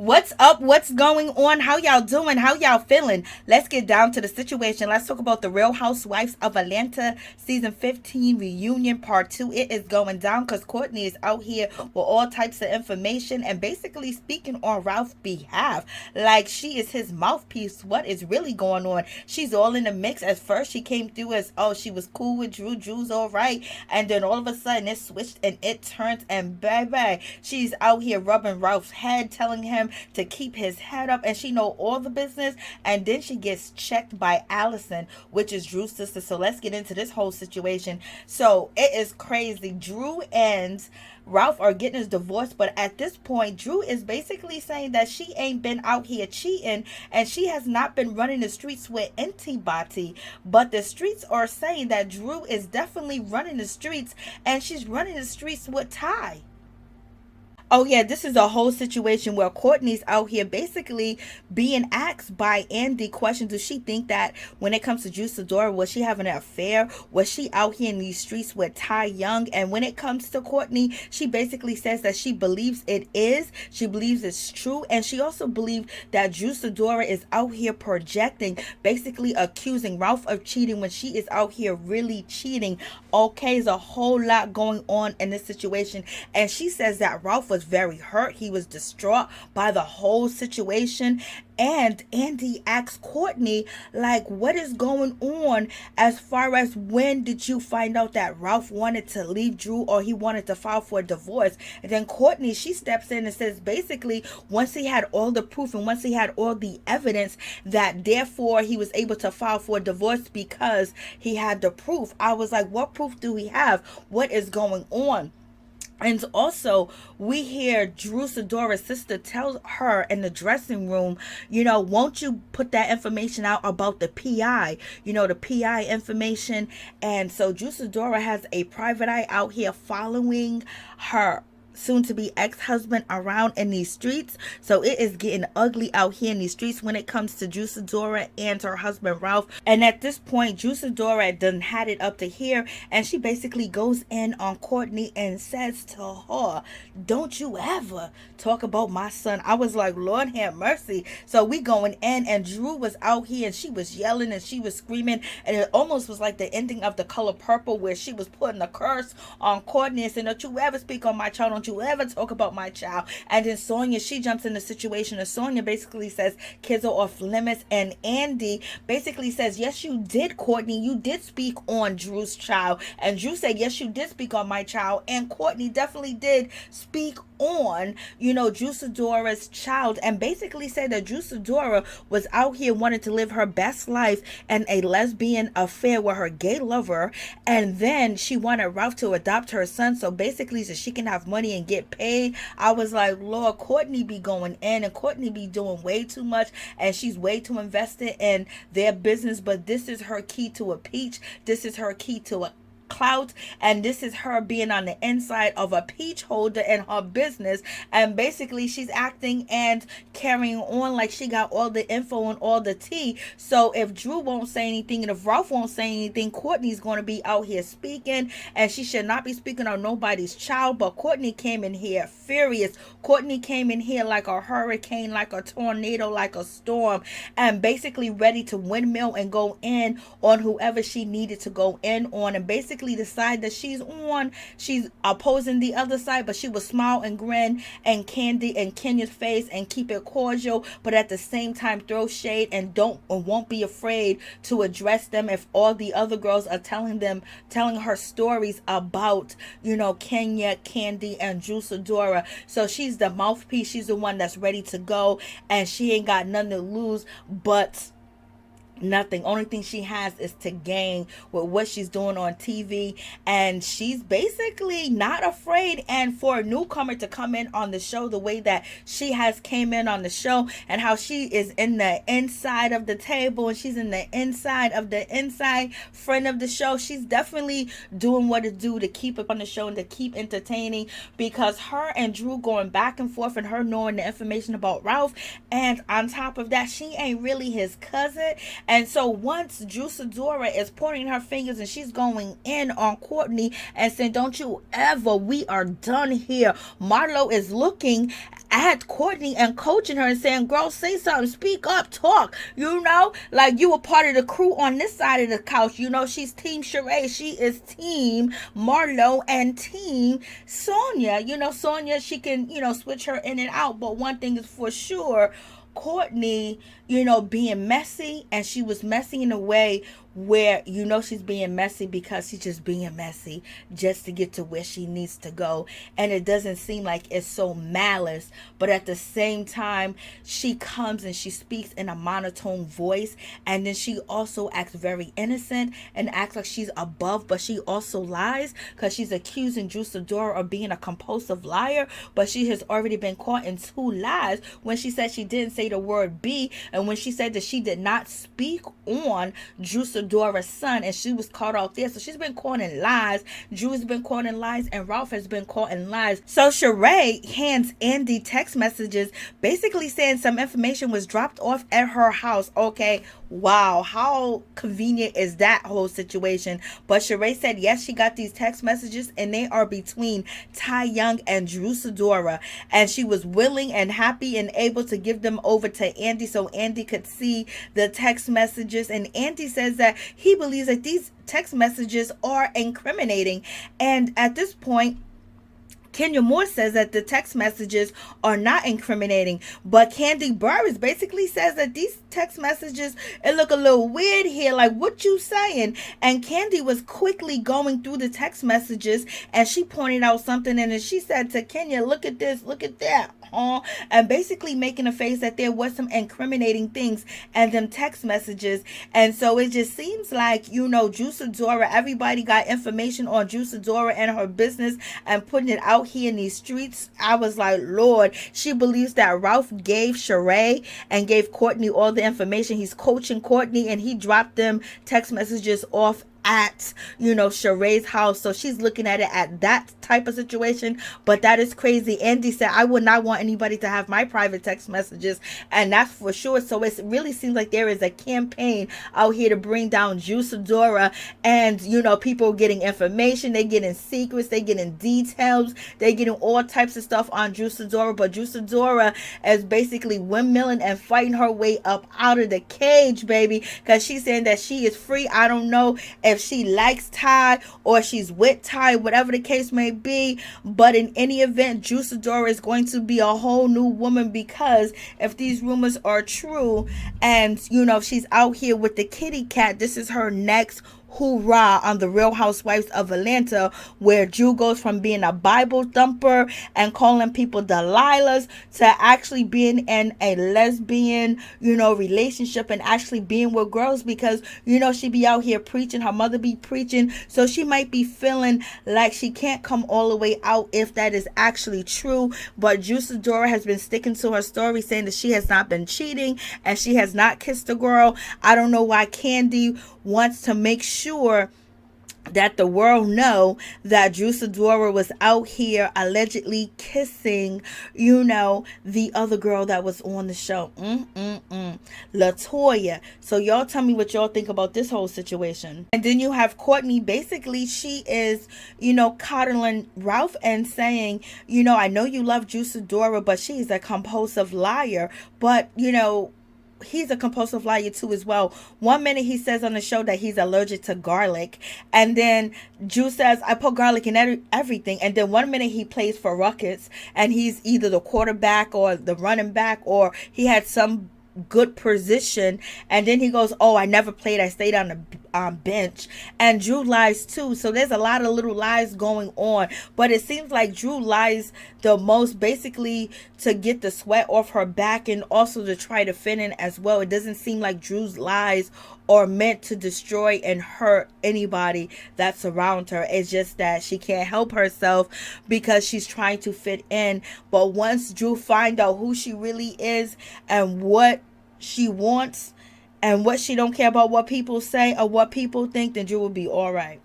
What's up? What's going on? How y'all doing? How y'all feeling? Let's get down to the situation. Let's talk about the Real Housewives of Atlanta season 15 reunion part 2. It is going down because Courtney is out here with all types of information and basically speaking on Ralph's behalf. Like she is his mouthpiece. What is really going on? She's all in the mix. At first she came through as, oh, she was cool with Drew. Drew's all right. And then all of a sudden it switched and it turned and bye. She's out here rubbing Ralph's head, telling him to keep his head up, and she know all the business. And then she gets checked by Allison, which is Drew's sister. So let's get into this whole situation. So it is crazy. Drew and Ralph are getting his divorce, but at this point Drew is basically saying that she ain't been out here cheating and she has not been running the streets with anybody, but the streets are saying that Drew is definitely running the streets, and she's running the streets with Ty. Oh yeah, this is a whole situation where Courtney's out here basically being asked by Andy questions. Does she think that when it comes to Sidora, was she having an affair? Was she out here in these streets with Ty Young? And when it comes to Courtney, she basically says that she believes it is. She believes it's true. And she also believes that Sidora is out here projecting, basically accusing Ralph of cheating when she is out here really cheating. Okay, there's a whole lot going on in this situation. And she says that Ralph was very hurt. He was distraught by the whole situation. And Andy asked Courtney, like, what is going on as far as when did you find out that Ralph wanted to leave Drew or he wanted to file for a divorce? And then Courtney, she steps in and says, basically, once he had all the proof and once he had all the evidence, that therefore he was able to file for a divorce because he had the proof. I was like, what proof do we have? What is going on? And also, we hear Sidora's sister tell her in the dressing room, won't you put that information out about the PI, the PI information. And so Sidora has a private eye out here following her soon to be ex-husband around in these streets. So it is getting ugly out here in these streets when it comes to Sidora and her husband Ralph. And at this point, Sidora done had it up to here, and she basically goes in on Courtney and says to her, don't you ever talk about my son. I was like, Lord have mercy. So we going in, and Drew was out here and she was yelling and she was screaming, and it almost was like the ending of The Color Purple, where she was putting a curse on Courtney and saying, don't you ever speak on my child, don't you ever talk about my child. And then Sonia, she jumps in the situation, and Sonia basically says kids are off limits. And Andy basically says, yes, you did, Courtney, you did speak on Drew's child. And Drew said, yes, you did speak on my child. And Courtney definitely did speak on, Sidora's child, and basically said that Sidora was out here wanting to live her best life and a lesbian affair with her gay lover, and then she wanted Ralph to adopt her son, so basically so she can have money and get paid. I was like, Lord, Courtney be going in, and Courtney be doing way too much, and she's way too invested in their business. But this is her key to a peach. This is her key to a clout, and this is her being on the inside of a peach holder in her business. And basically she's acting and carrying on like she got all the info and all the tea. So if Drew won't say anything and if Ralph won't say anything, Courtney's going to be out here speaking, and she should not be speaking on nobody's child. But Courtney came in here furious. Courtney came in here like a hurricane, like a tornado, like a storm, and basically ready to windmill and go in on whoever she needed to go in on, and basically decide that she's opposing the other side, but she will smile and grin and candy in Kenya's face and keep it cordial, but at the same time throw shade and won't be afraid to address them if all the other girls are telling her stories about Kenya, Candy, and Sidora. So she's the mouthpiece. She's the one that's ready to go, and she ain't got nothing to lose but nothing. Only thing she has is to gain with what she's doing on TV, and she's basically not afraid. And for a newcomer to come in on the show the way that she has came in on the show, and how she is in the inside of the table and she's in the inside of the inside friend of the show, she's definitely doing what it do to keep it on the show and to keep entertaining, because her and Drew going back and forth and her knowing the information about Ralph, and on top of that she ain't really his cousin. And so once Sidora is pointing her fingers and she's going in on Courtney and saying, don't you ever, we are done here. Marlo is looking at Courtney and coaching her and saying, girl, say something, speak up, talk, like you were part of the crew on this side of the couch. She's team Sheree, she is team Marlo, and team Sonia. Sonia, she can, switch her in and out, but one thing is for sure, Courtney, being messy, and she was messy in a way where she's being messy because she's just being messy just to get to where she needs to go, and it doesn't seem like it's so malice, but at the same time she comes and she speaks in a monotone voice, and then she also acts very innocent and acts like she's above, but she also lies because she's accusing Sidora of being a compulsive liar, but she has already been caught in 2 lies when she said she didn't say the word B, and when she said that she did not speak on Sidora's son, and she was caught out there. So she's been caught in lies. Drew has been caught in lies, and Ralph has been caught in lies. So Sheree hands Andy text messages basically saying some information was dropped off at her house. Okay, wow, how convenient is that whole situation? But Sheree said yes, she got these text messages, and they are between Ty Young and Drew Sidora, and she was willing and happy and able to give them over to Andy so Andy could see the text messages. And Andy says that he believes that these text messages are incriminating, and at this point Kenya Moore says that the text messages are not incriminating, but Candy Burris basically says that these text messages, it look a little weird here, like what you saying? And Candy was quickly going through the text messages, and she pointed out something, and then she said to Kenya, look at this, look at that, and basically making a face that there was some incriminating things and them text messages. And so it just seems like, Drew Sidora, everybody got information on Drew Sidora and her business and putting it out here in these streets. I was like, Lord, she believes that Ralph gave Sheree and gave Courtney all the information. He's coaching Courtney, and he dropped them text messages off at Sheree's house. So she's looking at it at that type of situation, but that is crazy. Andy said, I would not want anybody to have my private text messages, and that's for sure. So it really seems like there is a campaign out here to bring down Drew Sidora, and people getting information, they getting secrets, they getting details, they getting all types of stuff on Drew Sidora. But Drew Sidora is basically windmilling and fighting her way up out of the cage, baby, because she's saying that she is free. I don't know if she likes Ty or she's with Ty, whatever the case may be, but in any event, Drew Sidora is going to be a whole new woman, because if these rumors are true, and she's out here with the kitty cat, this is her next hoorah on the Real Housewives of Atlanta, where Drew goes from being a Bible thumper and calling people Delilahs to actually being in a lesbian, relationship and actually being with girls, because, she be out here preaching, her mother be preaching, so she might be feeling like she can't come all the way out if that is actually true. But Drew Sidora has been sticking to her story, saying that she has not been cheating and she has not kissed a girl. I don't know why Candy wants to make sure that the world know that Drew Sidora was out here allegedly kissing, the other girl that was on the show, LaToya. So y'all tell me what y'all think about this whole situation. And then you have Courtney, basically she is, coddling Ralph and saying, I know you love Drew Sidora, but she's a compulsive liar. But, he's a compulsive liar too as well. One minute he says on the show that he's allergic to garlic, and then Drew says, I put garlic in everything. And then one minute he plays for Ruckus, and he's either the quarterback or the running back, or he had some good position, and then he goes, oh, I never played, I stayed on the bench. And Drew lies too. So there's a lot of little lies going on, but it seems like Drew lies the most, basically to get the sweat off her back and also to try to fit in as well. It doesn't seem like Drew's lies are meant to destroy and hurt anybody that's around her. It's just that she can't help herself because she's trying to fit in. But once Drew finds out who she really is and what she wants and what she don't care about what people say or what people think, then Drew will be all right.